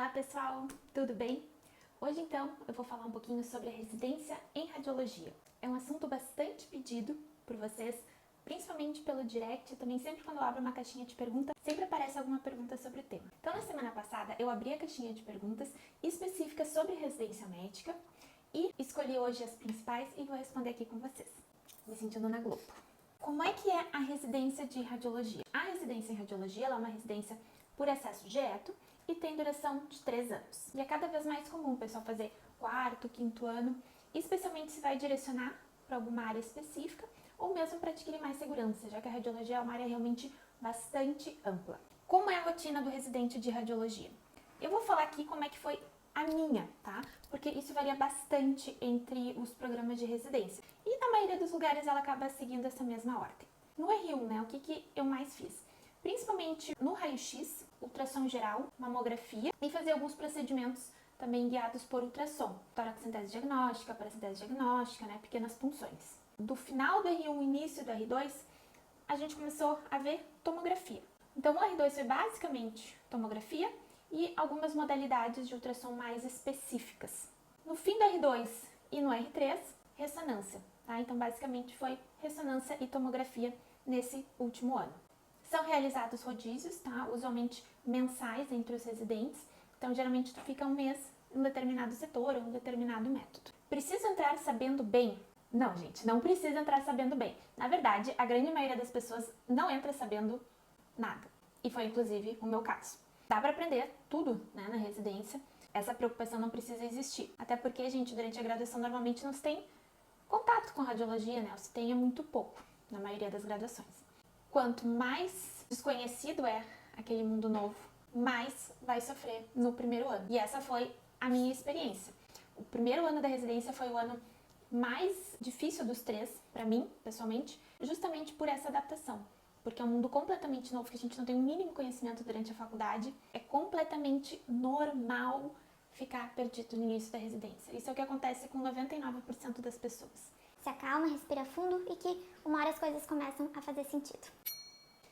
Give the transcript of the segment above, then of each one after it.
Olá pessoal, tudo bem? Hoje então eu vou falar um pouquinho sobre a residência em radiologia. É um assunto bastante pedido por vocês, principalmente pelo direct, também sempre quando eu abro uma caixinha de perguntas, sempre aparece alguma pergunta sobre o tema. Então na semana passada eu abri a caixinha de perguntas específicas sobre residência médica e escolhi hoje as principais e vou responder aqui com vocês, me sentindo na Globo. Como é que é a residência de radiologia? A residência em radiologia ela é uma residência por acesso direto e tem duração de 3 anos. E é cada vez mais comum o pessoal fazer 4º, 5º ano, especialmente se vai direcionar para alguma área específica ou mesmo para adquirir mais segurança, já que a radiologia é uma área realmente bastante ampla. Como é a rotina do residente de radiologia? Eu vou falar aqui como é que foi a minha, tá? Porque isso varia bastante entre os programas de residência. E na maioria dos lugares ela acaba seguindo essa mesma ordem. No R1, né, o que eu mais fiz? Principalmente no raio-x, ultrassom geral, mamografia e fazer alguns procedimentos também guiados por ultrassom. Toracocentese diagnóstica, paracentese diagnóstica, né, pequenas punções. Do final do R1, início do R2, a gente começou a ver tomografia. Então o R2 foi basicamente tomografia e algumas modalidades de ultrassom mais específicas. No fim do R2 e no R3, ressonância, tá? Então basicamente foi ressonância e tomografia nesse último ano. São realizados rodízios, tá? Usualmente mensais entre os residentes. Então, geralmente, tu fica um mês em um determinado setor ou um determinado método. Precisa entrar sabendo bem? Não, gente, não precisa entrar sabendo bem. Na verdade, a grande maioria das pessoas não entra sabendo nada. E foi, inclusive, o meu caso. Dá pra aprender tudo, né, na residência. Essa preocupação não precisa existir. Até porque, gente, durante a graduação, normalmente não se tem contato com radiologia, né? Ou se tem é muito pouco, na maioria das graduações. Quanto mais desconhecido é aquele mundo novo, mais vai sofrer no primeiro ano. E essa foi a minha experiência. O primeiro ano da residência foi o ano mais difícil dos 3, para mim, pessoalmente, justamente por essa adaptação. Porque é um mundo completamente novo, que a gente não tem o mínimo conhecimento durante a faculdade. É completamente normal ficar perdido no início da residência. Isso é o que acontece com 99% das pessoas. Se acalma, respira fundo e que uma hora as coisas começam a fazer sentido.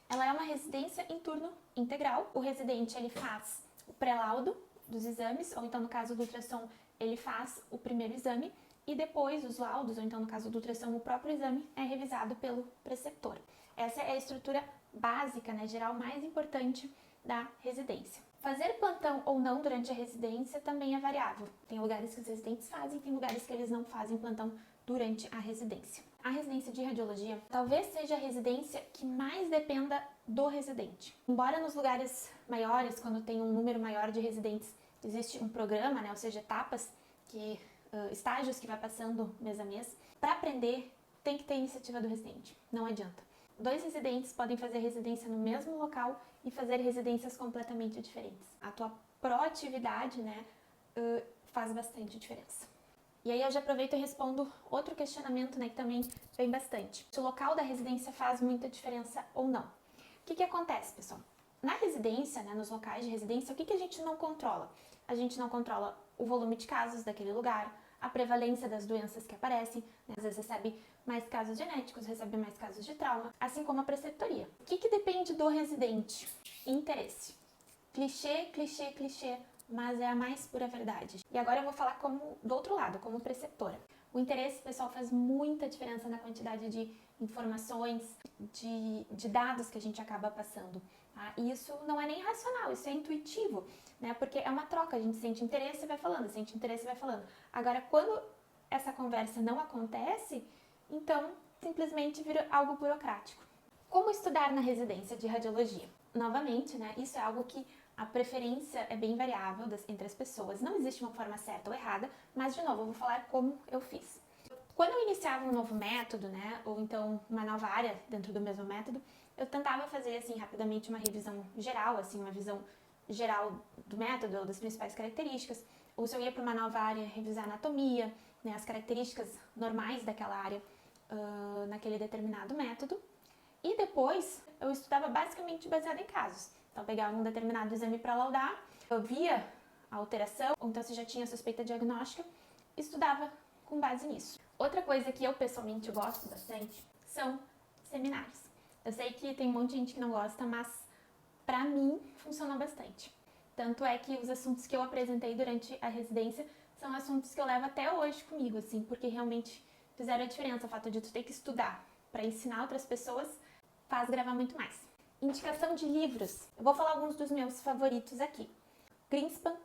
Ela é uma residência em turno integral. O residente ele faz o pré-laudo dos exames, ou então no caso do ultrassom ele faz o primeiro exame e depois os laudos, ou então no caso do ultrassom o próprio exame é revisado pelo preceptor. Essa é a estrutura básica, né, geral mais importante da residência. Fazer plantão ou não durante a residência também é variável. Tem lugares que os residentes fazem, tem lugares que eles não fazem plantão durante a residência. A residência de radiologia talvez seja a residência que mais dependa do residente. Embora nos lugares maiores, quando tem um número maior de residentes, existe um programa, né, ou seja, etapas, estágios que vai passando mês a mês, para aprender tem que ter iniciativa do residente, não adianta. 2 residentes podem fazer residência no mesmo local e fazer residências completamente diferentes. A tua proatividade, né, faz bastante diferença. E aí eu já aproveito e respondo outro questionamento, né, que também vem bastante. Se o local da residência faz muita diferença ou não. O que acontece, pessoal? Na residência, né, nos locais de residência, o que a gente não controla? A gente não controla o volume de casos daquele lugar, a prevalência das doenças que aparecem, né? Às vezes recebe mais casos genéticos, recebe mais casos de trauma, assim como a preceptoria. O que depende do residente? Interesse. Clichê, clichê, clichê, mas é a mais pura verdade. E agora eu vou falar como do outro lado, como preceptora. O interesse, pessoal, faz muita diferença na quantidade de informações, de dados que a gente acaba passando. Tá? E isso não é nem racional, isso é intuitivo, né? Porque é uma troca, a gente sente interesse e vai falando, sente interesse e vai falando. Agora, quando essa conversa não acontece, então simplesmente vira algo burocrático. Como estudar na residência de radiologia? Novamente, né? Isso é algo que a preferência é bem variável entre as pessoas. Não existe uma forma certa ou errada, mas de novo, eu vou falar como eu fiz. Quando eu iniciava um novo método, né, ou então uma nova área dentro do mesmo método, eu tentava fazer assim rapidamente uma revisão geral, assim, uma visão geral do método ou das principais características. Ou se eu ia para uma nova área, revisar a anatomia, né, as características normais daquela área naquele determinado método. E depois eu estudava basicamente baseado em casos. Então, eu pegava um determinado exame para laudar, eu via a alteração, ou então se já tinha suspeita diagnóstica, estudava com base nisso. Outra coisa que eu pessoalmente gosto bastante são seminários. Eu sei que tem um monte de gente que não gosta, mas pra mim funcionou bastante. Tanto é que os assuntos que eu apresentei durante a residência são assuntos que eu levo até hoje comigo, assim, porque realmente fizeram a diferença. O fato de tu ter que estudar para ensinar outras pessoas faz gravar muito mais. Indicação de livros. Eu vou falar alguns dos meus favoritos aqui. Greenspan,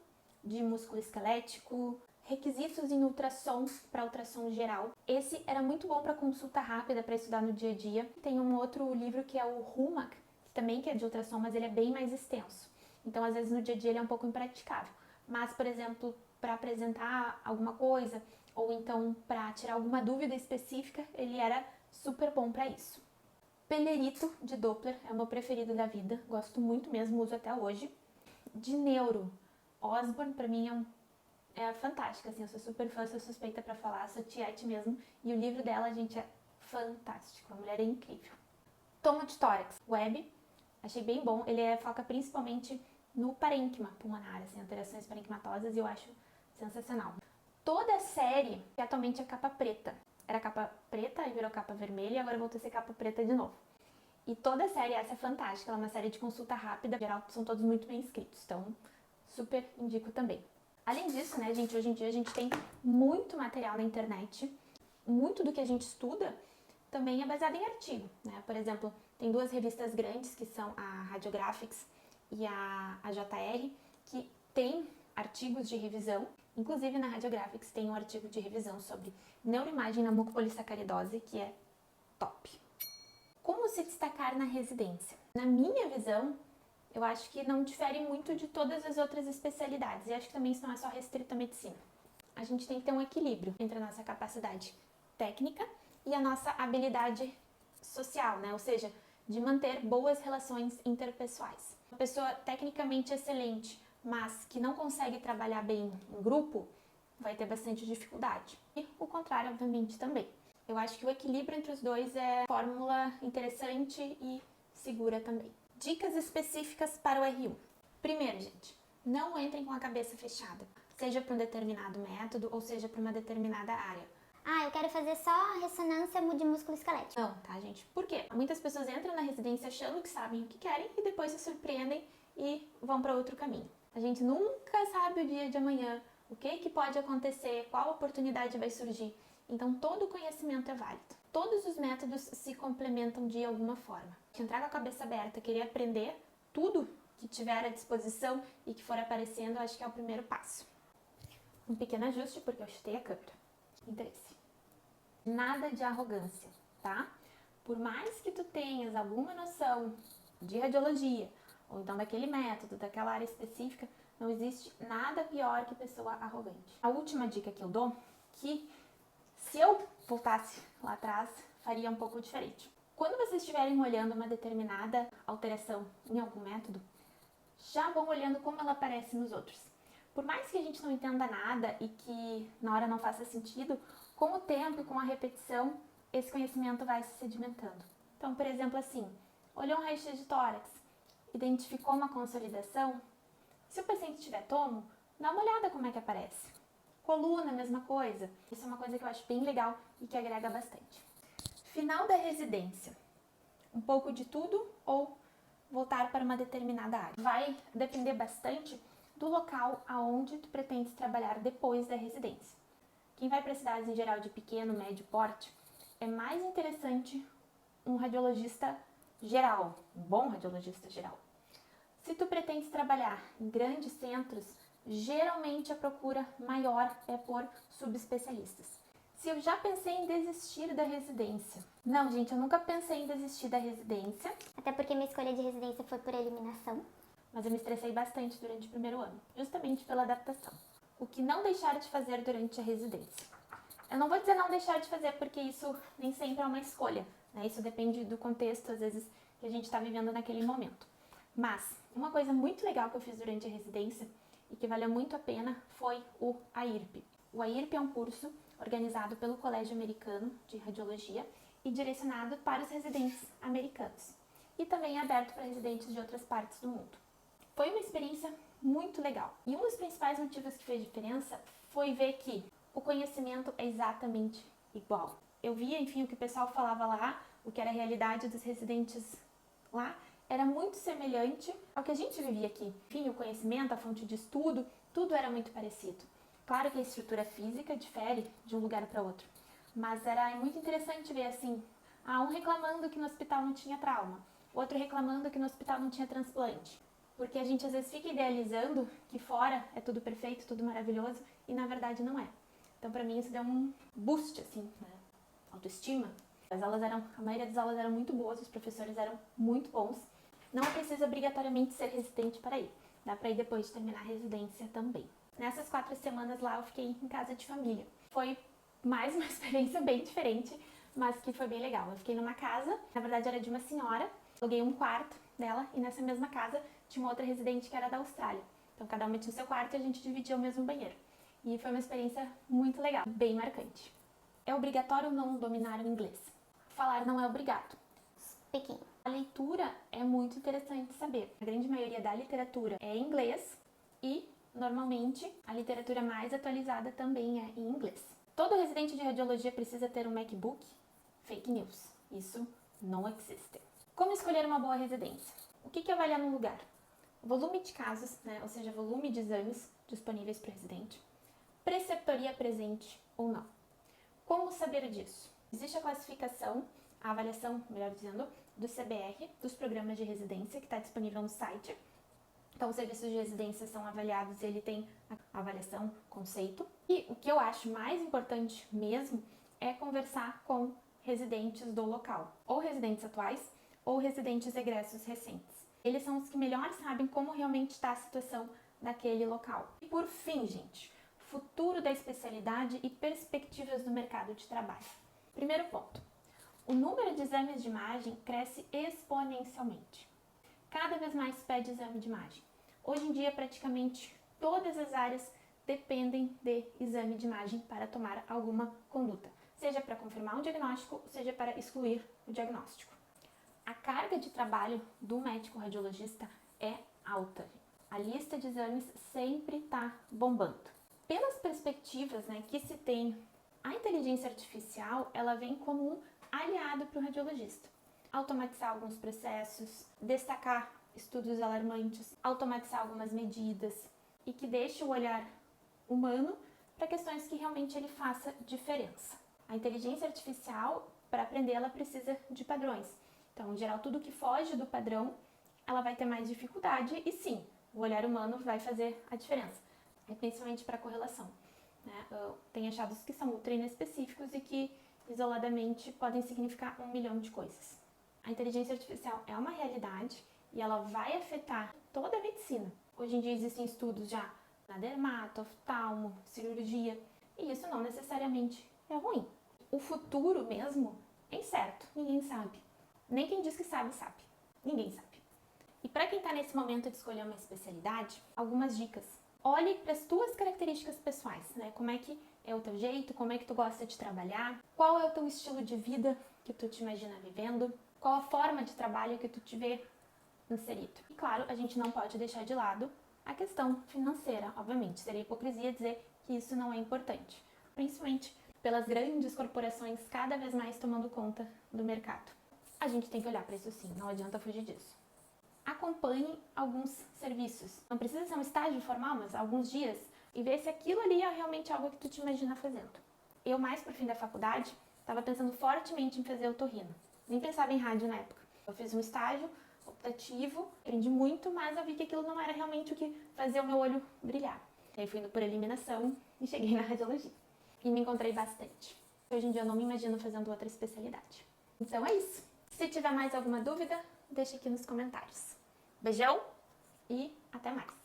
de músculo esquelético, Requisitos em ultrassom para ultrassom geral. Esse era muito bom para consulta rápida, para estudar no dia a dia. Tem um outro livro que é o Rumak, que também é de ultrassom, mas ele é bem mais extenso. Então, às vezes, no dia a dia ele é um pouco impraticável. Mas, por exemplo, para apresentar alguma coisa, ou então para tirar alguma dúvida específica, ele era super bom para isso. Pelerito, de Doppler, é o meu preferido da vida. Gosto muito mesmo, uso até hoje. De neuro, Osborne, para mim é fantástica, assim, eu sou super fã, sou suspeita pra falar, sou tiete mesmo, e o livro dela, gente, é fantástico, a mulher é incrível. Tomo de tórax, Webb, achei bem bom, ele foca principalmente no parênquima pulmonar, assim, alterações parenquimatosas, e eu acho sensacional. Toda a série, que atualmente é capa preta, era capa preta, aí virou capa vermelha, e agora voltou a ser capa preta de novo. E toda a série, essa é fantástica, ela é uma série de consulta rápida, em geral são todos muito bem escritos, então super indico também. Além disso, né, gente, hoje em dia a gente tem muito material na internet, muito do que a gente estuda também é baseado em artigo, né? Por exemplo, tem duas revistas grandes, que são a Radiographics e a JR, que tem artigos de revisão. Inclusive, na Radiographics tem um artigo de revisão sobre neuroimagem na mucopolissacaridose, que é top. Como se destacar na residência? Na minha visão, eu acho que não difere muito de todas as outras especialidades. E acho que também isso não é só restrito à medicina. A gente tem que ter um equilíbrio entre a nossa capacidade técnica e a nossa habilidade social, né? Ou seja, de manter boas relações interpessoais. Uma pessoa tecnicamente excelente, mas que não consegue trabalhar bem em grupo, vai ter bastante dificuldade. E o contrário, obviamente, também. Eu acho que o equilíbrio entre os dois é fórmula interessante e segura também. Dicas específicas para o R1. Primeiro, gente, não entrem com a cabeça fechada, seja para um determinado método ou seja para uma determinada área. Ah, eu quero fazer só ressonância de músculo esquelético. Não, tá, gente? Por quê? Muitas pessoas entram na residência achando que sabem o que querem e depois se surpreendem e vão para outro caminho. A gente nunca sabe o dia de amanhã, o que pode acontecer, qual oportunidade vai surgir. Então, todo conhecimento é válido. Todos os métodos se complementam de alguma forma. Entrar com a cabeça aberta, querer aprender tudo que tiver à disposição e que for aparecendo, eu acho que é o primeiro passo. Um pequeno ajuste, porque eu chutei a câmera. Interesse. Nada de arrogância, tá? Por mais que tu tenhas alguma noção de radiologia, ou então daquele método, daquela área específica, não existe nada pior que pessoa arrogante. A última dica que eu dou, que se eu voltasse lá atrás, faria um pouco diferente. Quando vocês estiverem olhando uma determinada alteração em algum método, já vão olhando como ela aparece nos outros. Por mais que a gente não entenda nada e que na hora não faça sentido, com o tempo e com a repetição, esse conhecimento vai se sedimentando. Então, por exemplo, assim, olhou um raio-x de tórax, identificou uma consolidação, se o paciente tiver tomo, dá uma olhada como é que aparece. Coluna, mesma coisa. Isso é uma coisa que eu acho bem legal e que agrega bastante. Final da residência. Um pouco de tudo ou voltar para uma determinada área. Vai depender bastante do local aonde tu pretendes trabalhar depois da residência. Quem vai para cidades em geral de pequeno, médio porte, é mais interessante um radiologista geral, um bom radiologista geral. Se tu pretendes trabalhar em grandes centros, geralmente a procura maior é por subespecialistas. Se eu já pensei em desistir da residência? Não, gente, eu nunca pensei em desistir da residência. Até porque minha escolha de residência foi por eliminação. Mas eu me estressei bastante durante o primeiro ano, justamente pela adaptação. O que não deixar de fazer durante a residência? Eu não vou dizer não deixar de fazer, porque isso nem sempre é uma escolha, né? Isso depende do contexto, às vezes, que a gente está vivendo naquele momento. Mas uma coisa muito legal que eu fiz durante a residência e que valeu muito a pena foi o AIRP. O AIRP é um curso organizado pelo Colégio Americano de Radiologia e direcionado para os residentes americanos. E também é aberto para residentes de outras partes do mundo. Foi uma experiência muito legal. E um dos principais motivos que fez diferença foi ver que o conhecimento é exatamente igual. Eu via, enfim, o que o pessoal falava lá, o que era a realidade dos residentes lá, era muito semelhante ao que a gente vivia aqui. Enfim, o conhecimento, a fonte de estudo, tudo era muito parecido. Claro que a estrutura física difere de um lugar para outro, mas era muito interessante ver assim, um reclamando que no hospital não tinha trauma, outro reclamando que no hospital não tinha transplante. Porque a gente às vezes fica idealizando que fora é tudo perfeito, tudo maravilhoso, e na verdade não é. Então pra mim isso deu um boost, assim, né? Autoestima. A maioria das aulas eram muito boas, os professores eram muito bons. Não precisa obrigatoriamente ser residente para ir. Dá pra ir depois de terminar a residência também. Nessas 4 semanas lá eu fiquei em casa de família. Foi mais uma experiência bem diferente, mas que foi bem legal. Eu fiquei numa casa, na verdade era de uma senhora, aluguei um quarto dela e nessa mesma casa tinha uma outra residente que era da Austrália. Então cada uma tinha o seu quarto e a gente dividia o mesmo banheiro. E foi uma experiência muito legal, bem marcante. É obrigatório não dominar o inglês. Falar não é obrigado. Speaking. A leitura é muito interessante saber. A grande maioria da literatura é em inglês e, normalmente, a literatura mais atualizada também é em inglês. Todo residente de radiologia precisa ter um MacBook? Fake news. Isso não existe. Como escolher uma boa residência? O que avaliar no lugar? Volume de casos, ou seja, volume de exames disponíveis para o residente. Preceptoria presente ou não. Como saber disso? Existe a classificação, a avaliação, melhor dizendo, do CBR, dos programas de residência, que está disponível no site. Então, os serviços de residência são avaliados e ele tem a avaliação, conceito. E o que eu acho mais importante mesmo é conversar com residentes do local, ou residentes atuais, ou residentes egressos recentes. Eles são os que melhor sabem como realmente está a situação daquele local. E por fim, gente, futuro da especialidade e perspectivas do mercado de trabalho. Primeiro ponto, o número de exames de imagem cresce exponencialmente. Cada vez mais se pede exame de imagem. Hoje em dia, praticamente todas as áreas dependem de exame de imagem para tomar alguma conduta, seja para confirmar um diagnóstico, seja para excluir o diagnóstico. A carga de trabalho do médico radiologista é alta. A lista de exames sempre está bombando. Pelas perspectivas que se tem, a inteligência artificial ela vem como um aliado para o radiologista. Automatizar alguns processos, destacar estudos alarmantes, automatizar algumas medidas e que deixe o olhar humano para questões que realmente ele faça diferença. A inteligência artificial, para aprender, ela precisa de padrões. Então, em geral, tudo que foge do padrão, ela vai ter mais dificuldade e sim, o olhar humano vai fazer a diferença. Principalmente para correlação. Tem achados que são ultra inespecíficos e que isoladamente podem significar 1 milhão de coisas. A inteligência artificial é uma realidade e ela vai afetar toda a medicina. Hoje em dia existem estudos já na dermato, oftalmo, cirurgia e isso não necessariamente é ruim. O futuro mesmo é incerto, ninguém sabe. Nem quem diz que sabe, sabe. Ninguém sabe. E para quem está nesse momento de escolher uma especialidade, algumas dicas. Olhe para as tuas características pessoais, Como é que é o teu jeito, como é que tu gosta de trabalhar, qual é o teu estilo de vida que tu te imagina vivendo, qual a forma de trabalho que tu te vê inserido. E claro, a gente não pode deixar de lado a questão financeira, obviamente. Seria hipocrisia dizer que isso não é importante, principalmente pelas grandes corporações cada vez mais tomando conta do mercado. A gente tem que olhar para isso sim, não adianta fugir disso. Acompanhe alguns serviços. Não precisa ser um estágio formal, mas alguns dias e ver se aquilo ali é realmente algo que tu te imagina fazendo. Eu, mais pro fim da faculdade, estava pensando fortemente em fazer otorrino. Nem pensava em rádio na época. Eu fiz um estágio optativo, aprendi muito, mas eu vi que aquilo não era realmente o que fazia o meu olho brilhar. E aí fui indo por eliminação e cheguei na radiologia. E me encontrei bastante. Hoje em dia eu não me imagino fazendo outra especialidade. Então é isso. Se tiver mais alguma dúvida, deixa aqui nos comentários. Beijão e até mais!